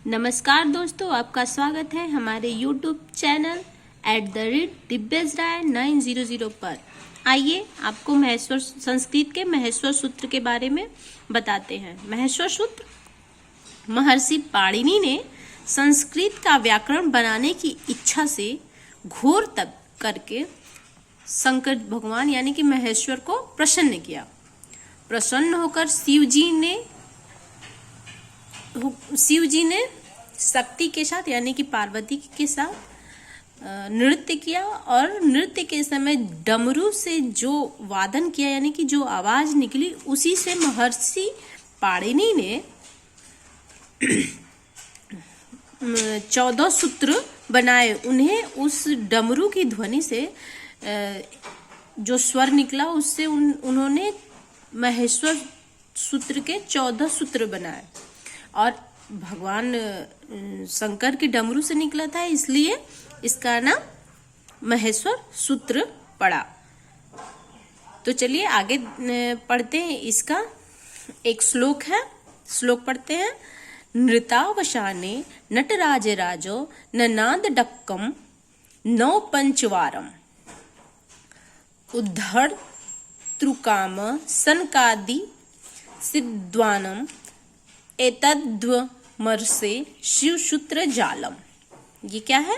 नमस्कार दोस्तों, आपका स्वागत है हमारे YouTube चैनल @दिव्यजराय 900 पर। आइए आपको महेश्वर संस्कृत के महेश्वर सूत्र के बारे में बताते हैं। महेश्वर सूत्र महर्षि पाणिनि ने संस्कृत का व्याकरण बनाने की इच्छा से घोर तप करके शंकर भगवान यानी कि महेश्वर को प्रसन्न किया। प्रसन्न होकर शिव जी ने शक्ति के साथ यानी कि पार्वती के साथ नृत्य किया और नृत्य के समय डमरू से जो वादन किया यानी कि जो आवाज निकली उसी से महर्षि पाणिनि ने 14 सूत्र बनाए। उन्हें उस डमरू की ध्वनि से जो स्वर निकला उससे उन्होंने महेश्वर सूत्र के 14 सूत्र बनाए और भगवान शंकर के डमरू से निकला था, इसलिए इसका नाम महेश्वर सूत्र पड़ा। तो चलिए आगे पढ़ते हैं। इसका एक श्लोक है, श्लोक पढ़ते हैं। नृतावशाने नटराज राजो ननाद डक्कम नौ पंचवारम उद्धर त्रुकाम सनकादि सिद्धानम एतद्वमर्षे शिवसूत्र जालम। ये क्या है?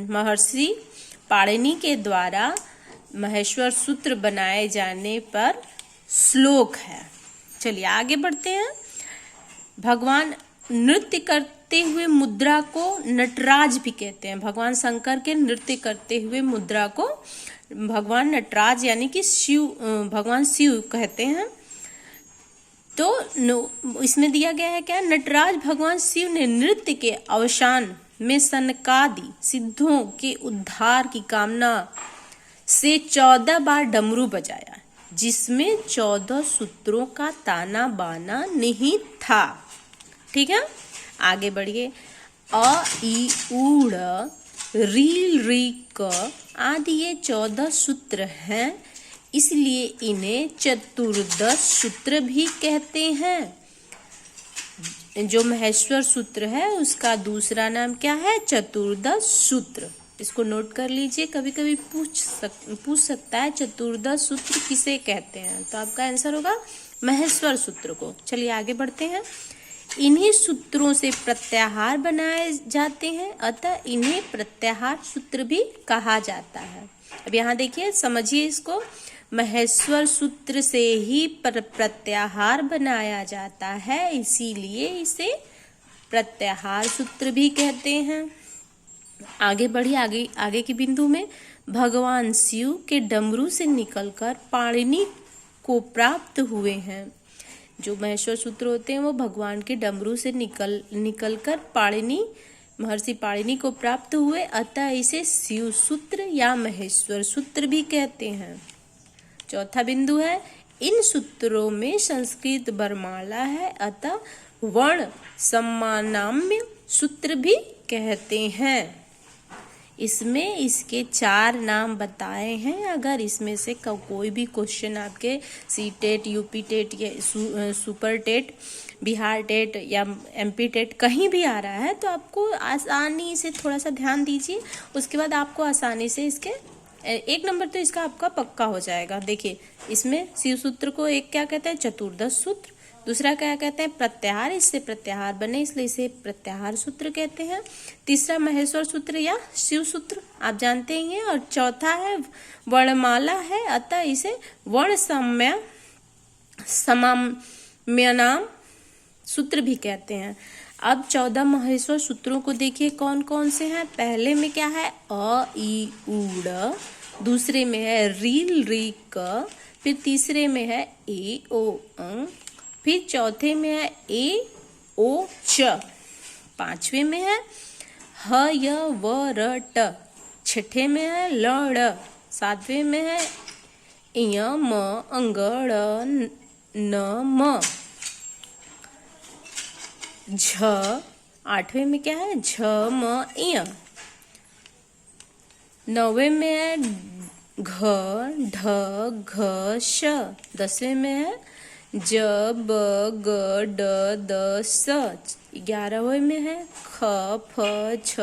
महर्षि पाणिनि के द्वारा महेश्वर सूत्र बनाए जाने पर श्लोक है। चलिए आगे बढ़ते हैं। भगवान नृत्य करते हुए मुद्रा को नटराज भी कहते हैं। भगवान शंकर के नृत्य करते हुए मुद्रा को भगवान नटराज यानी कि भगवान शिव कहते हैं। तो इसमें दिया गया है क्या? नटराज भगवान शिव ने नृत्य के अवसान में सनकादि सिद्धों के उद्धार की कामना से 14 बार डमरू बजाया, जिसमें 14 सूत्रों का ताना बाना नहीं था। ठीक है, आगे बढ़िए। अ ई ऊड़ रील री क आदि ये 14 सूत्र हैं, इसलिए इन्हें चतुर्दश सूत्र भी कहते हैं। जो महेश्वर सूत्र है उसका दूसरा नाम क्या है? चतुर्दश सूत्र। इसको नोट कर लीजिए, कभी कभी पूछ सकता है चतुर्दश सूत्र किसे कहते हैं, तो आपका आंसर होगा महेश्वर सूत्र को। चलिए आगे बढ़ते हैं। इन्हीं सूत्रों से प्रत्याहार बनाए जाते हैं, अतः इन्हें प्रत्याहार सूत्र भी कहा जाता है। अब यहाँ देखिए, समझिए इसको। महेश्वर सूत्र से ही प्रत्याहार बनाया जाता है, इसीलिए इसे प्रत्याहार सूत्र भी कहते हैं। आगे बढ़िए, आगे के बिंदु में भगवान शिव के डमरू से निकलकर पाणिनि को प्राप्त हुए हैं। जो महेश्वर सूत्र होते हैं वो भगवान के डमरू से निकलकर महर्षि पाणिनि को प्राप्त हुए, अतः इसे शिव सूत्र या महेश्वर सूत्र भी कहते हैं। चौथा बिंदु है, इन सूत्रों में संस्कृत वर्णमाला है, अतः वर्ण सम्मानाम्य सूत्र भी कहते हैं। इसमें इसके 4 नाम बताए हैं। अगर इसमें से कोई भी क्वेश्चन आपके सी टेट, यूपी टेट या सुपर टेट, बिहार टेट या एमपी टेट कहीं भी आ रहा है तो आपको आसानी से थोड़ा सा ध्यान दीजिए, उसके बाद आपको आसानी से इसके 1 नंबर तो इसका आपका पक्का हो जाएगा। देखिए, इसमें शिव सूत्र को एक क्या कहते हैं? चतुर्दश सूत्र। दूसरा क्या कहते हैं? प्रत्याहार। इससे प्रत्याहार बने इसलिए इसे प्रत्याहार सूत्र कहते हैं। तीसरा महेश्वर सूत्र या शिव सूत्र, आप जानते ही हैं। और चौथा है वर्णमाला है, अतः इसे वर्ण साम्यनाम सूत्र भी कहते हैं। अब 14 महेश्वर सूत्रों को देखिए कौन कौन से हैं। पहले में क्या है? अ ई ऊड़, दूसरे में है रील री क, फिर तीसरे में है ए ओ अंग, फिर चौथे में है ए ओ च, पांचवे में है ह य व र ट, छठे में है ल ड़, सातवें में है य म अंग ड़ न म, झ, आठवें में क्या है? झ म य, नौवें में है घ ढ घ श, 10वें में है ज ब ग ड द स। 11वें में है ख फ छ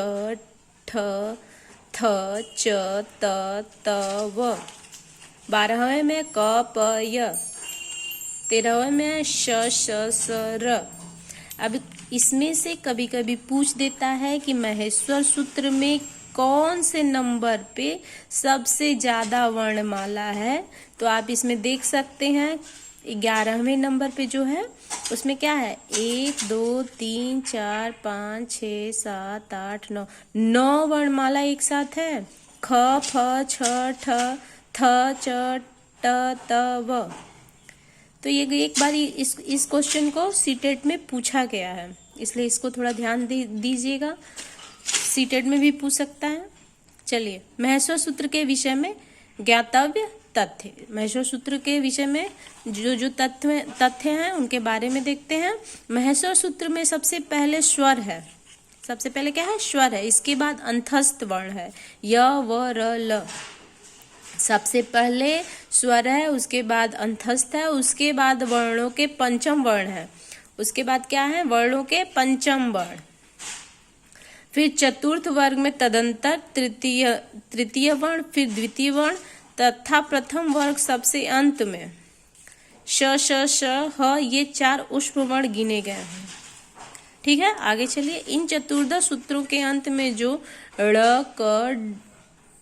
ठ थ च त त व। 12वें में क प य। 13वें में श श स र। अब इसमें से कभी कभी पूछ देता है कि महेश्वर सूत्र में कौन से नंबर पे सबसे ज्यादा वर्णमाला है, तो आप इसमें देख सकते हैं 11वें नंबर पे जो है उसमें क्या है 1 2 3 4 5 6 7 8 9 9 वर्णमाला एक साथ है। ख फ छ ठ थ च ट त व। तो ये एक बार इस क्वेश्चन को सीटेट में पूछा गया है, इसलिए इसको थोड़ा ध्यान दीजिएगा, सीटेट में भी पूछ सकता है। चलिए महेश्वर सूत्र के विषय में ज्ञातव्य तथ्य। महेश्वर सूत्र के विषय में जो तथ्य हैं उनके बारे में देखते हैं। महेश्वर सूत्र में सबसे पहले स्वर है, सबसे पहले क्या है स्वर है, इसके बाद अंतस्थ वर्ण है य व र ल। सबसे पहले स्वर है, उसके बाद अंतस्थ है, उसके बाद वर्णों के पंचम वर्ण है, उसके बाद क्या है वर्णों के पंचम वर्ण। फिर चतुर्थ वर्ग में तदंतर तृतीय वर्ण, फिर द्वितीय वर्ण तथा प्रथम वर्ग सबसे अंत में श श श ह। ये 4 उष्म वर्ण गिने गए हैं। ठीक है, आगे चलिए। इन चतुर्दश सूत्रों के अंत में जो ड़ क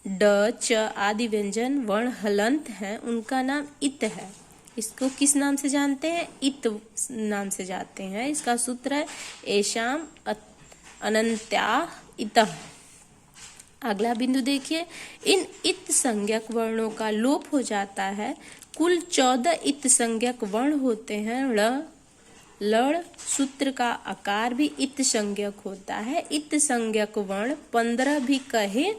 ड च आदि व्यंजन वर्ण हलंत हैं उनका नाम इत है। इसको किस नाम से जानते हैं, इत नाम से जानते हैं। इसका सूत्र है एषाम अनन्त्याः इतः। अगला बिंदु देखिए, इन इत संज्ञक वर्णों का लोप हो जाता है। कुल 14 इत संज्ञक वर्ण होते हैं। लड़ सूत्र का आकार भी इत संज्ञक होता है। इत संज्ञक वर्ण 15 भी कहे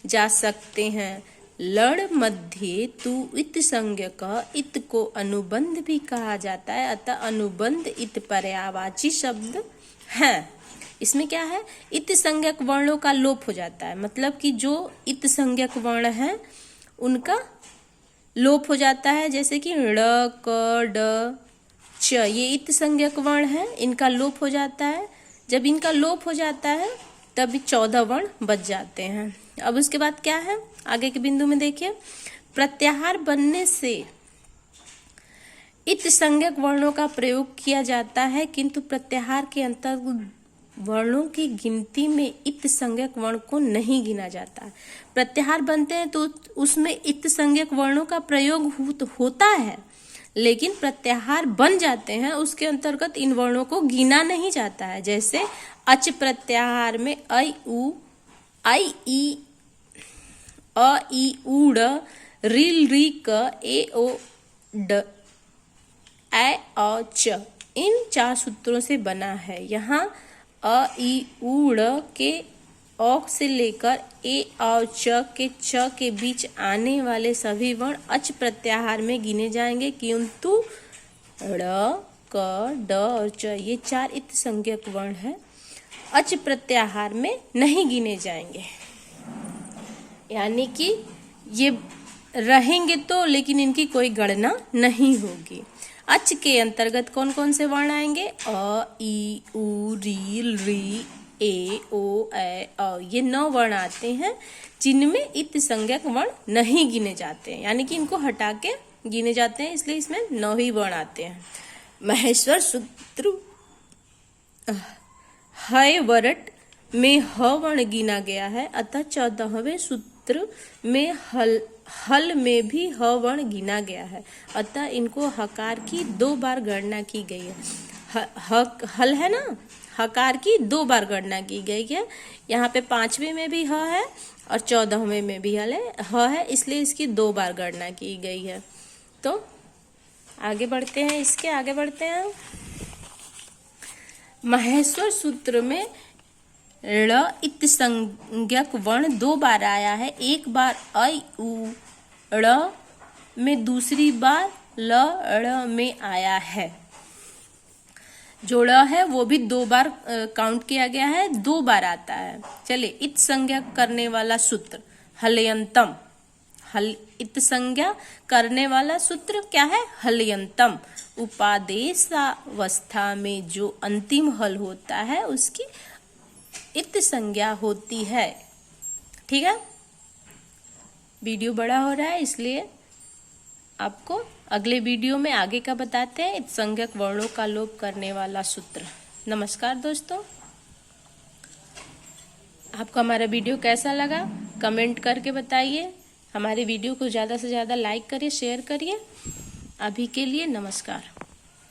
जा सकते हैं। लड़ मध्य तु इत संज्ञक, इत को अनुबंध भी कहा जाता है, अतः अनुबंध इत पर्यायवाची शब्द है। इसमें क्या है इत संज्ञक वर्णों का लोप हो जाता है, मतलब कि जो इत संज्ञक वर्ण है उनका लोप हो जाता है। जैसे कि ड़ क ड च, ये इत संज्ञक वर्ण है, इनका लोप हो जाता है। जब इनका लोप हो जाता है तब 14 वर्ण बच जाते हैं। अब उसके बाद क्या है आगे के बिंदु में देखिए, प्रत्याहार बनने से इत संज्ञक वर्णों का प्रयोग किया जाता है, किंतु प्रत्याहार के अंतर्गत वर्णों की गिनती में इत संज्ञक वर्ण को नहीं गिना जाता है। प्रत्याहार बनते हैं तो उसमें इत संज्ञक वर्णों का प्रयोग होता है, लेकिन प्रत्याहार बन जाते हैं उसके अंतर्गत इन वर्णों को गिना नहीं जाता है। जैसे अच प्रत्याहार में ऐ उ आई ई अ ई उ ड़ रिल री क ए ओ ड ऐ अ च, इन 4 सूत्रों से बना है। यहाँ अ ई उ ड़ के औ से लेकर ए और च के बीच आने वाले सभी वर्ण अच प्रत्याहार में गिने जाएंगे, किंतु ड़ क ड और च ये 4 इत संज्ञक वर्ण है, अच प्रत्याहार में नहीं गिने जाएंगे। यानी कि ये रहेंगे तो, लेकिन इनकी कोई गणना नहीं होगी। अच के अंतर्गत कौन कौन से वर्ण आएंगे, अ ई उ री री ए ओ ए औ, ये 9 वर्ण आते हैं जिनमें इत संज्ञक वर्ण नहीं गिने जाते हैं, यानी कि इनको हटा के गिने जाते हैं, इसलिए इसमें 9 ही वर्ण आते हैं। महेश्वर सूत्र है वरट में ह वर्ण गिना गया है, अतः 14वें सूत्र में हल में भी ह वर्ण गिना गया है, अतः इनको हकार की 2 बार गणना की गई है। हल है ना, हकार की 2 बार गणना की गई है। यहाँ पे 5वें में भी ह है और 14वें में भी ह है, इसलिए इसकी 2 बार गणना की गई है। तो आगे बढ़ते हैं, इसके आगे बढ़ते हैं। महेश्वर सूत्र में ड़ इत संज्ञक वर्ण 2 बार आया है, एक बार ऐ उ ड़ में, दूसरी बार ल ड़ में आया है। जो ड़ है वो भी 2 बार काउंट किया गया है, 2 बार आता है। चलिए इत संज्ञक करने वाला सूत्र हलयंतम, हल इत संज्ञा करने वाला सूत्र क्या है? हलयंतम। उपादेशावस्था में जो अंतिम हल होता है उसकी इत संज्ञा होती है। ठीक है, वीडियो बड़ा हो रहा है इसलिए आपको अगले वीडियो में आगे का बताते हैं, इत संज्ञक वर्णों का लोप करने वाला सूत्र। नमस्कार दोस्तों, आपको हमारा वीडियो कैसा लगा कमेंट करके बताइए। हमारे वीडियो को ज़्यादा से ज़्यादा लाइक करिए, शेयर करिए। अभी के लिए नमस्कार।